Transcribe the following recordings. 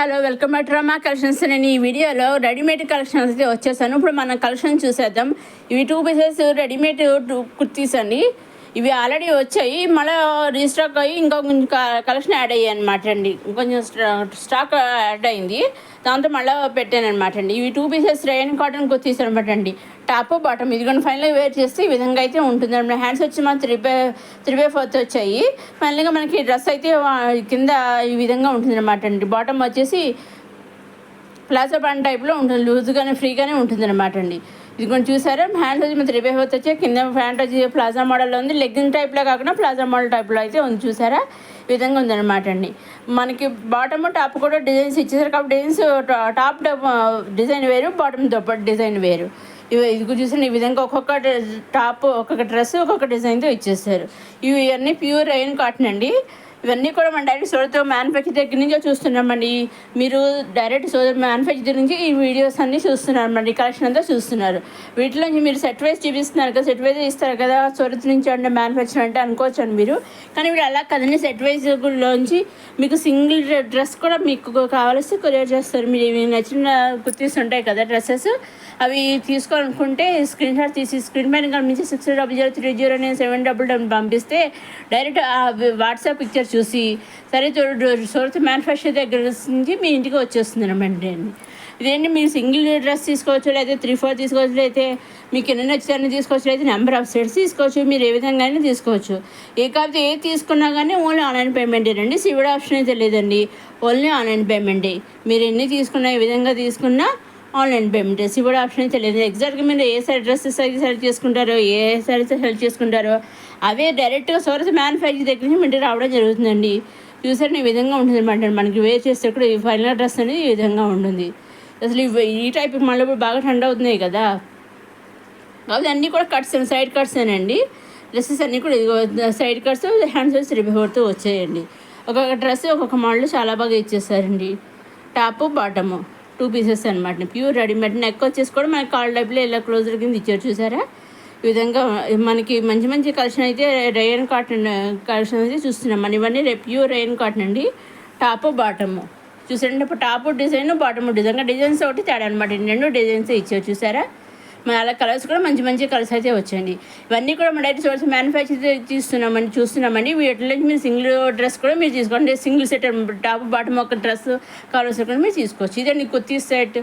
Hello welcome back to Rama collections. నేను ఈ వీడియోలో రెడీమేడ్ కలెక్షన్స్ అయితే వచ్చేసాను. ఇప్పుడు మనం కలెక్షన్ చూసేద్దాం. ఇవి 2 పీసెస్ రెడీమేడ్ కుర్తీస్ అండి. ఇవి ఆల్రెడీ వచ్చాయి, మళ్ళీ రీస్టాక్ అయ్యి ఇంకా కొంచెం కలెక్షన్ యాడ్ అయ్యాయి అనమాట అండి. కొంచెం స్టాక్ యాడ్ అయింది, దాంతో మళ్ళీ పెట్టాను అనమాట అండి. ఇవి 2 పీసెస్ రేయన్ కాటన్ కుర్తీస్ అనమాట అండి. టాప్ బాటమ్ ఇదిగోండి. ఫైనల్గా వేర్ చేస్తే ఈ విధంగా అయితే ఉంటుంది అనమాట. హ్యాండ్స్ వచ్చి మన 3/4 వచ్చాయి. ఫైనల్గా మనకి డ్రెస్ అయితే కింద ఈ విధంగా ఉంటుంది అనమాట అండి. బాటమ్ వచ్చేసి ప్లాజో ప్యాంట్ టైప్లో ఉంటుంది, లూజ్గానే ఫ్రీగానే ఉంటుంది అనమాట అండి. ఇది కొంచెం చూసారా, హ్యాండ్స్ వచ్చి మన 3/4 వచ్చాయి. కింద ప్యాంట్ వచ్చి ప్లాజా మోడల్లో ఉంది, లెగ్గింగ్ టైప్లో కాకుండా ప్లాజా మోడల్ టైప్లో అయితే ఉంది. చూసారా, ఈ విధంగా ఉందన్నమాట అండి. మనకి బాటమ్ టాప్ కూడా డిజైన్స్ ఇచ్చేసారు కాబట్టి డిజైన్స్ టాప్ డిజైన్ వేరు, బాటమ్ డిజైన్ వేరు. ఇది చూసాను, ఈ విధంగా ఒక్కొక్క టాప్ ఒక్కొక్క డ్రెస్ ఒక్కొక్క డిజైన్తో ఇచ్చేస్తారు. ఇవి అన్నీ ప్యూర్ రేయన్ కాటన్ అండి. ఇవన్నీ కూడా మన డైరెక్ట్ సోదరుతో మ్యానుఫ్యాక్చర్ దగ్గర నుంచే చూస్తున్నామండి. మీరు డైరెక్ట్ సోదరు మ్యానుఫ్యాక్చర్ నుంచి ఈ వీడియోస్ అన్నీ చూస్తున్నారన్నమాట. ఈ కలెక్షన్ అంతా చూస్తున్నారు. వీటిలో మీరు సెట్ వైజ్ చూపిస్తున్నారు కదా, సెట్ వైజ్ ఇస్తారు కదా సోదరు నుంచి అంటే మ్యానుఫ్యాక్చర్ అంటే అనుకోవచ్చు అండి మీరు. కానీ వీడు అలా కదండి, సెట్ వైజ్లోంచి మీకు సింగిల్ డ్రెస్ కూడా మీకు కావాల్సి కొరియర్ చేస్తారు. మీరు నచ్చిన కుర్తీస్ ఉంటాయి కదా డ్రెస్సెస్, అవి తీసుకోవాలనుకుంటే స్క్రీన్ షాట్ తీసి స్క్రీన్ పైన కనిపించి 600030 పంపిస్తే డైరెక్ట్ వాట్సాప్ పిక్చర్ చూసి సరే సూరత్ మ్యానుఫ్యాక్చర్ దగ్గర నుంచి మీ ఇంటికి వచ్చేస్తుంది అనమాట. ఇదేంటి, మీరు సింగిల్ డ్రెస్ తీసుకోవచ్చు, లేదా 3/4 తీసుకోవచ్చు, అయితే మీకు ఎన్ని నచ్చుతాయని తీసుకోవచ్చు, అయితే నెంబర్ ఆఫ్ సెట్స్ తీసుకోవచ్చు. మీరు ఏ విధంగా అయినా తీసుకోవచ్చు. కాకపోతే ఏది తీసుకున్నా కానీ ఓన్లీ ఆన్లైన్ పేమెంటేనండి. సివిడ్ ఆప్షన్ అయితే లేదండి, ఓన్లీ ఆన్లైన్ పేమెంటే. మీరు ఎన్ని తీసుకున్నా ఏ విధంగా తీసుకున్నా ఆన్లైన్ పేమెంట్, సివిడ్ ఆప్షన్ అయితే లేదు. ఎగ్జాక్ట్గా మీరు ఏ సైడ్ డ్రెస్సెస్ అయితే సెలెక్ట్ చేసుకుంటారో, ఏ సారీస్ సెలెక్ట్ చేసుకుంటారో అవే డైరెక్ట్గా సోరస్ మ్యానుఫ్యాక్చర్ దగ్గర నుంచి ఇంటికి రావడం జరుగుతుందండి. చూసారు, ఈ విధంగా ఉంటుంది అనమాట. మనకి వేర్ చేస్తే కూడా ఈ ఫైనల్ డ్రెస్ అనేది ఈ విధంగా ఉంటుంది. అసలు ఈ టైప్ మళ్ళీ ఇప్పుడు బాగా ట్రెండ్ అవుతున్నాయి కదా, కాబట్టి అన్నీ కూడా కట్స్ సైడ్ కట్సేనండి. డ్రెస్సెస్ అన్నీ కూడా సైడ్ కట్స్, హ్యాండ్స్ వచ్చి 3/4 వచ్చాయండి. ఒక్కొక్క డ్రెస్ ఒక్కొక్క మోడల్ చాలా బాగా ఇచ్చేసారండి. టాప్ బాటము 2 పీసెస్ అనమాట. Pure readymade. నెక్ వచ్చేసి కూడా మనకి కాల్ టైప్లో ఇలా క్లోజర్ కింద ఇచ్చారు. చూసారా, ఈ విధంగా మనకి మంచి మంచి కలెక్షన్ అయితే రేయన్ కాటన్ కలెక్షన్ అయితే చూస్తున్నాం మనం. ఇవన్నీ ప్యూర్ రేయన్ కాటన్ అండి. టాప్ బాటము చూసారంటే ఇప్పుడు top design bottom design designs ఒకటి తేడా అనమాట. 2 డిజైన్స్ ఇచ్చారు. చూసారా, మన అలా కలర్స్ కూడా మంచి మంచి కలర్స్ అయితే వచ్చాయండి. ఇవన్నీ కూడా మన డైరెక్ట్ సోర్స్ మ్యానుఫ్యాక్చర్ చూస్తున్నామండి. వీటిలో మీరు సింగిల్ డ్రెస్ కూడా మీరు తీసుకోండి. సింగిల్ సెట్ టాప్ బాటమ్ ఒక డ్రెస్ కావాల్సి కూడా మీరు తీసుకోవచ్చు. ఇదండి కుర్తీ సెట్.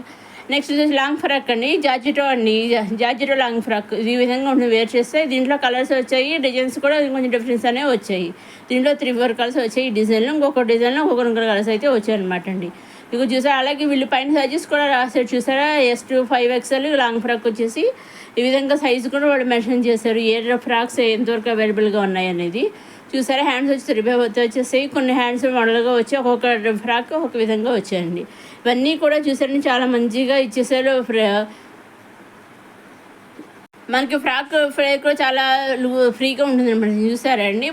నెక్స్ట్ వచ్చేసి లాంగ్ ఫ్రాక్ అండి, జార్జిటో లాంగ్ ఫ్రాక్. ఈ విధంగా ఉంటుంది వేర్ చేస్తే. దీంట్లో కలర్స్ వచ్చాయి, డిజైన్స్ కూడా కొంచెం డిఫరెన్స్ అనేవి వచ్చాయి. దీంట్లో 3/4 కలర్స్ వచ్చాయి. ఈ డిజైన్లో ఇంకొక డిజైన్లో ఒక్కొక్క కలర్స్ అయితే వచ్చాయి అనమాట అండి. ఇక చూసారా, అలాగే వీళ్ళు పైన సైజెస్ కూడా రాశారు. చూసారా, S to 5XL long frock వచ్చేసి ఈ విధంగా సైజు కూడా వాళ్ళు మెన్షన్ చేశారు. ఏ ఫ్రాక్స్ ఎంతవరకు అవైలబుల్గా ఉన్నాయి అనేది. చూసారా, హ్యాండ్స్ వచ్చి 3/4 వచ్చేసాయి. కొన్ని హ్యాండ్స్ మోడల్గా వచ్చి ఒక్కొక్క ఫ్రాక్ ఒక విధంగా వచ్చాయండి. ఇవన్నీ కూడా చూసారని చాలా మంచిగా ఇచ్చేసారు. మనకి ఫ్రాక్ కూడా చాలా ఫ్రీగా ఉంటుంది అనమాట. చూసారండి,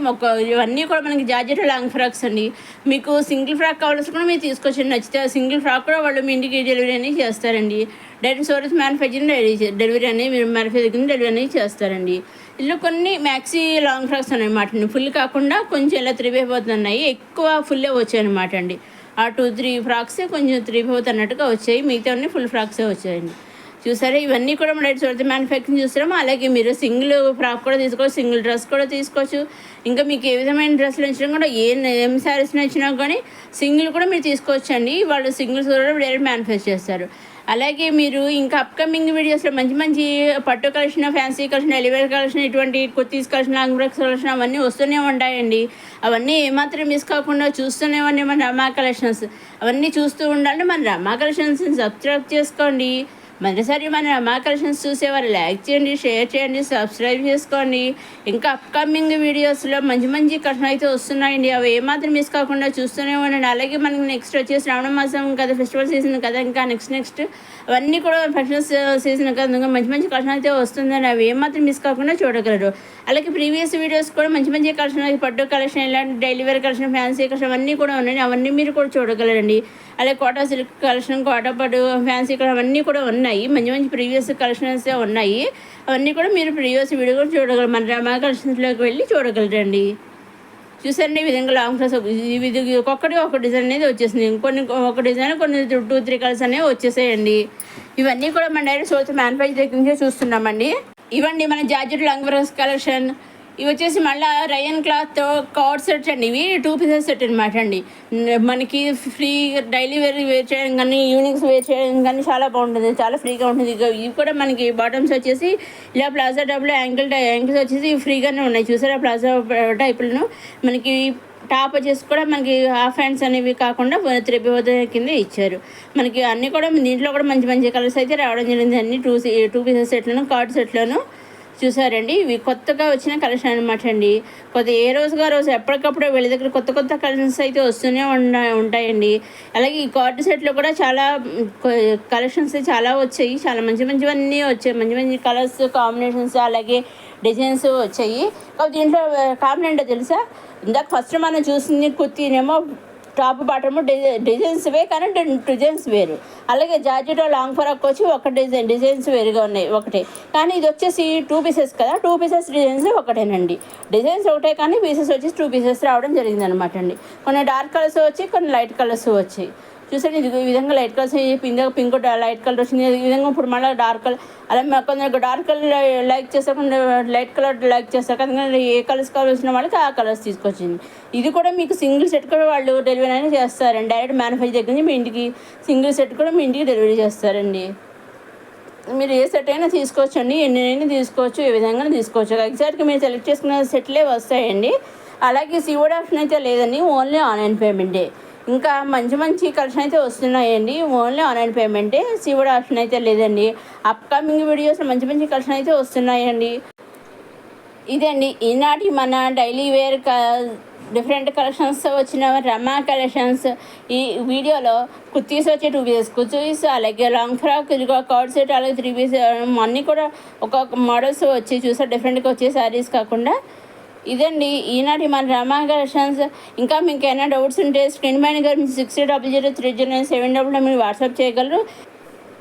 ఇవన్నీ కూడా మనకి జార్జెట్ లాంగ్ ఫ్రాక్స్ అండి. మీకు సింగిల్ ఫ్రాక్ కావాల్సి కూడా మీరు తీసుకోవచ్చు. నచ్చితే సింగిల్ ఫ్రాక్ కూడా వాళ్ళు మీ ఇంటికి డెలివరీ అనేది చేస్తారండి. డైరెక్ట్ సోర్స్ మ్యానుఫ్యాక్చరింగ్ డెలివరీ అనేది మీరు మ్యానుఫ్యాక్చరింగ్ డెలివరీ అనేది చేస్తారండి. ఇందులో కొన్ని మ్యాక్సీ లాంగ్ ఫ్రాక్స్ ఉన్నాయన్నమాట. ఫుల్ కాకుండా కొంచెం ఇలా 3/4 ఉన్నాయి. ఎక్కువ ఫుల్లే వచ్చాయి అనమాట అండి. ఆ 2-3 ఫ్రాక్సే కొంచెం 3/4 అన్నట్టుగా వచ్చాయి. మిగతా అన్నీ ఫుల్ ఫ్రాక్సే వచ్చాయండి. చూసారా, ఇవన్నీ కూడా మన సొంత మ్యానుఫ్యాక్చరింగ్ చూస్తాము. అలాగే మీరు సింగిల్ ఫ్రాక్ కూడా తీసుకోవచ్చు, సింగిల్ డ్రెస్ కూడా తీసుకోవచ్చు. ఇంకా మీకు ఏ విధమైన డ్రెస్సులు నచ్చినా కూడా ఏం శారీస్ నచ్చినా కానీ సింగిల్ కూడా మీరు తీసుకోవచ్చు అండి. వాళ్ళు సింగిల్స్ కూడా డైరెక్ట్ మ్యానుఫ్యాక్చర్ చేస్తారు. అలాగే మీరు ఇంకా అప్కమింగ్ వీడియోస్లో మంచి మంచి పట్టు కలెక్షన్, ఫ్యాన్సీ కలెక్షన్, ఎలివేర్ కలెక్షన్, ఇటువంటి kurtis collection, long frocks collection అవన్నీ వస్తూనే ఉంటాయండి. అవన్నీ ఏమాత్రం మిస్ కాకుండా చూస్తూనే ఉన్నాయి మన రమా కలెక్షన్స్. అవన్నీ చూస్తూ ఉండాలి. మన రమా కలెక్షన్స్ని సబ్స్క్రైబ్ చేసుకోండి. మరోసారి మన రమా కలెక్షన్స్ చూసేవారు లైక్ చేయండి, షేర్ చేయండి, సబ్స్క్రైబ్ చేసుకోండి. ఇంకా అప్కమింగ్ వీడియోస్లో మంచి మంచి కలెక్షన్ అయితే వస్తున్నాయండి. అవి ఏమాత్రం మిస్ కాకుండా చూస్తూనే ఉండండి. అలాగే మనకి నెక్స్ట్ వచ్చేసి శ్రావణ మాసం కదా, ఫెస్టివల్ సీజన్ కదా, ఇంకా నెక్స్ట్ అవన్నీ కూడా ఫెస్టివల్ సీజన్ కదా, ఇంకా మంచి మంచి కలెక్షన్ అయితే వస్తుందని అవి ఏమాత్రం మిస్ కాకుండా చూడగలరు. అలాగే ప్రీవియస్ వీడియోస్ కూడా మంచి మంచి కలెక్షన్, పట్టు కలెక్షన్, ఇలాంటి daily wear collection, fancy collection అవన్నీ కూడా ఉన్నాయి. అవన్నీ మీరు కూడా చూడగలరండి. అలాగే కోటా సిల్క్ కలెక్షన్, కోటా పట్టు, ఫ్యాన్సీ కలెక్షన్ అవన్నీ కూడా ఉన్నాయి. మంచి మంచి ప్రీవియస్ కలెక్షన్స్ ఉన్నాయి. అవన్నీ కూడా మీరు ప్రీవియస్ వీడియో కూడా చూడగలరు. మన రమా కలెక్షన్స్లోకి వెళ్ళి చూడగలరండి. చూసారండి ఈ విధంగా లాంగ్ ఫ్రాక్స్ ఇది ఒక్కొక్కటి ఒక డిజైన్ అనేది వచ్చేసింది. కొన్ని ఒక డిజైన్ కొన్ని 2-3 కలర్స్ అనేవి వచ్చేసాయండి. ఇవన్నీ కూడా మన డైరెక్ట్ సోల్స్ మ్యానుఫ్యాక్చర్ దగ్గర నుంచే చూస్తున్నామండి. ఇవండి మన జార్జెట్ లాంగ్ ఫ్రాక్స్ కలెక్షన్. ఇవి వచ్చేసి మళ్ళీ రయన్ క్లాత్తో కార్డ్ సెట్స్ అండి. ఇవి 2 పీసెస్ సెట్ అనమాట అండి. మనకి ఫ్రీ డైలీ వేర్ చేయడం కానీ ఈవినింగ్స్ వేర్ చేయడం కానీ చాలా బాగుంటుంది, చాలా ఫ్రీగా ఉంటుంది. ఇవి కూడా మనకి బాటమ్స్ వచ్చేసి ఇలా ప్లాజా టైప్లో యాంకిల్స్ వచ్చేసి ఫ్రీగానే ఉన్నాయి. చూసారా ప్లాజా టైపులను. మనకి టాప్ వచ్చేసి కూడా మనకి హాఫ్ హ్యాండ్స్ అనేవి కాకుండా త్రిభుజ కింద ఇచ్చారు. మనకి అన్నీ కూడా దీంట్లో కూడా మంచి మంచి కలర్స్ అయితే రావడం జరిగింది. అన్ని 2 పీసెస్ సెట్లను కార్డ్ సెట్లను చూసారండి. ఇవి కొత్తగా వచ్చిన కలెక్షన్ అనమాట అండి. ఏ రోజుగా రోజు ఎప్పటికప్పుడు వీళ్ళ దగ్గర కొత్త కొత్త కలెక్షన్స్ అయితే వస్తూనే ఉంటాయండి. అలాగే ఈ కార్డ్ సెట్లో కూడా చాలా కలెక్షన్స్ చాలా వచ్చాయి. చాలా మంచి మంచివన్నీ వచ్చాయి. మంచి మంచి కలర్స్ కాంబినేషన్స్ అలాగే డిజైన్స్ వచ్చాయి. కాబట్టి దీంట్లో కాంబినేట్ తెలుసా, ఇందాక ఫస్ట్ మనం చూసింది కుర్తీనేమో టాప్ బాటము డిజైన్స్ వే కానీ డిజైన్స్ వేరు. అలాగే జార్జెట్లో లాంగ్ ఫ్రాక్ వచ్చి ఒక డిజైన్స్ వేరుగా ఉన్నాయి ఒకటే. కానీ ఇది వచ్చేసి 2 పీసెస్ కదా, 2 పీసెస్ డిజైన్స్ ఒకటేనండి. డిజైన్స్ ఒకటే కానీ పీసెస్ వచ్చేసి 2 పీసెస్ రావడం జరిగింది అనమాట అండి. కొన్ని డార్క్ కలర్స్ వచ్చి కొన్ని లైట్ కలర్స్ వచ్చాయి. చూసండి ఇది ఈ విధంగా light colours pink light colour వచ్చింది. ఈ విధంగా ఇప్పుడు మళ్ళీ డార్క్ కలర్ అలా కొందరు డార్క్ కలర్ లైక్ చేస్తారు, కొందరు లైట్ కలర్ లైక్ చేస్తారు కదా. ఏ కలర్స్ కావాల్సిన వాళ్ళకి ఆ కలర్స్ తీసుకొచ్చింది. ఇది కూడా మీకు సింగిల్ సెట్ కూడా వాళ్ళు డెలివరీ అనేది చేస్తారండి. డైరెక్ట్ మ్యానుఫ్యాక్చర్ దగ్గర నుంచి మీ ఇంటికి సింగిల్ సెట్ కూడా మీ ఇంటికి డెలివరీ చేస్తారండి. మీరు ఏ సెట్ అయినా తీసుకోవచ్చండి, ఎన్నైనా తీసుకోవచ్చు, ఏ విధంగా తీసుకోవచ్చు. ఎగ్జాక్ట్గా మీరు సెలెక్ట్ చేసుకున్న సెట్లే వస్తాయండి. అలాగే సిఓడి ఆప్షన్ అయితే లేదండి, ఓన్లీ ఆన్లైన్ పేమెంటే. ఇంకా మంచి మంచి కలెక్షన్ అయితే వస్తున్నాయండి, ఓన్లీ ఆన్లైన్ పేమెంటే, సిఓడి ఆప్షన్ అయితే లేదండి. అప్కమింగ్ వీడియోస్ మంచి మంచి కలెక్షన్ అయితే వస్తున్నాయండి. ఇదండి ఈనాటి మన డైలీ వేర్ డిఫరెంట్ కలెక్షన్స్తో వచ్చిన రమా కలెక్షన్స్. ఈ వీడియోలో కుర్తీస్ వచ్చి 2 పీసెస్ కుర్తీస్, అలాగే లాంగ్ ఫ్రాక్, ఇదిగో కార్డ్ సెట్, అలాగే 3 పీసెస్ అన్నీ కూడా ఒక్కొక్క మోడల్స్ వచ్చి చూసా డిఫరెంట్గా వచ్చే శారీస్ కాకుండా. ఇదండి ఈనాటి మన రమా కలెక్షన్స్. ఇంకా మీకు ఏమైనా డౌట్స్ ఉంటే స్క్రీన్ పైన గారు 6000030970 మీరు వాట్సాప్ చేయగలరు.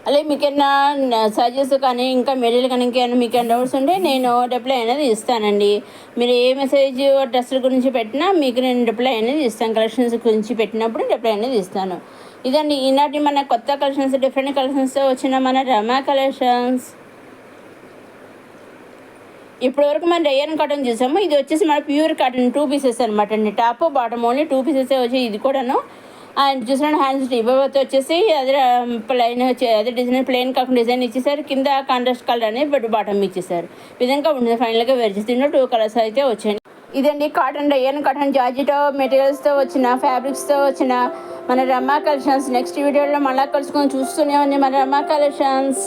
అలాగే మీకు ఏమైనా సజెస్ట్ కానీ ఇంకా మెటీరియల్ కానీ ఇంకేమైనా మీకు ఏమైనా డౌట్స్ ఉంటే నేను రిప్లై అనేది ఇస్తానండి. మీరు ఏ మెసేజ్ డ్రెస్సుల గురించి పెట్టినా మీకు నేను రిప్లై అనేది ఇస్తాను. కలెక్షన్స్ గురించి పెట్టినప్పుడు రిప్లై అనేది ఇస్తాను. ఇదండి ఈనాటి మన కొత్త కలెక్షన్స్ డిఫరెంట్ కలెక్షన్స్తో వచ్చిన మన రమా కలెక్షన్స్. ఇప్పటివరకు మనం రేయన్ కాటన్ చూసాము. ఇది వచ్చేసి మన ప్యూర్ కాటన్ 2 పీసెస్ అనమాట అండి. టాప్ బాటమ్ ఓన్లీ 2 పీసెస్ వచ్చి ఇది కూడాను. అండ్ చూసిన హ్యాండ్స్ ఇవ్వబోతే వచ్చేసి అదే ప్లెయిన్ అదే డిజైన్ ప్లెయిన్ కాకుండా డిజైన్ ఇచ్చేసారు. కింద కాంట్రాస్ట్ కలర్ అనేది బాటమ్ ఇచ్చేసారు. విధంగా ఉంటుంది. ఫైనల్గా వేర్ చేసి 2 కలర్స్ అయితే వచ్చాయి. ఇదండి కాటన్ రేయన్ కాటన్ జార్జెట్ మెటీరియల్స్తో వచ్చిన ఫ్యాబ్రిక్స్తో వచ్చిన మన రమా కలెక్షన్స్. నెక్స్ట్ వీడియోలో మళ్ళీ కలుసుకొని చూస్తూనే ఉంది మన రమా కలెక్షన్స్.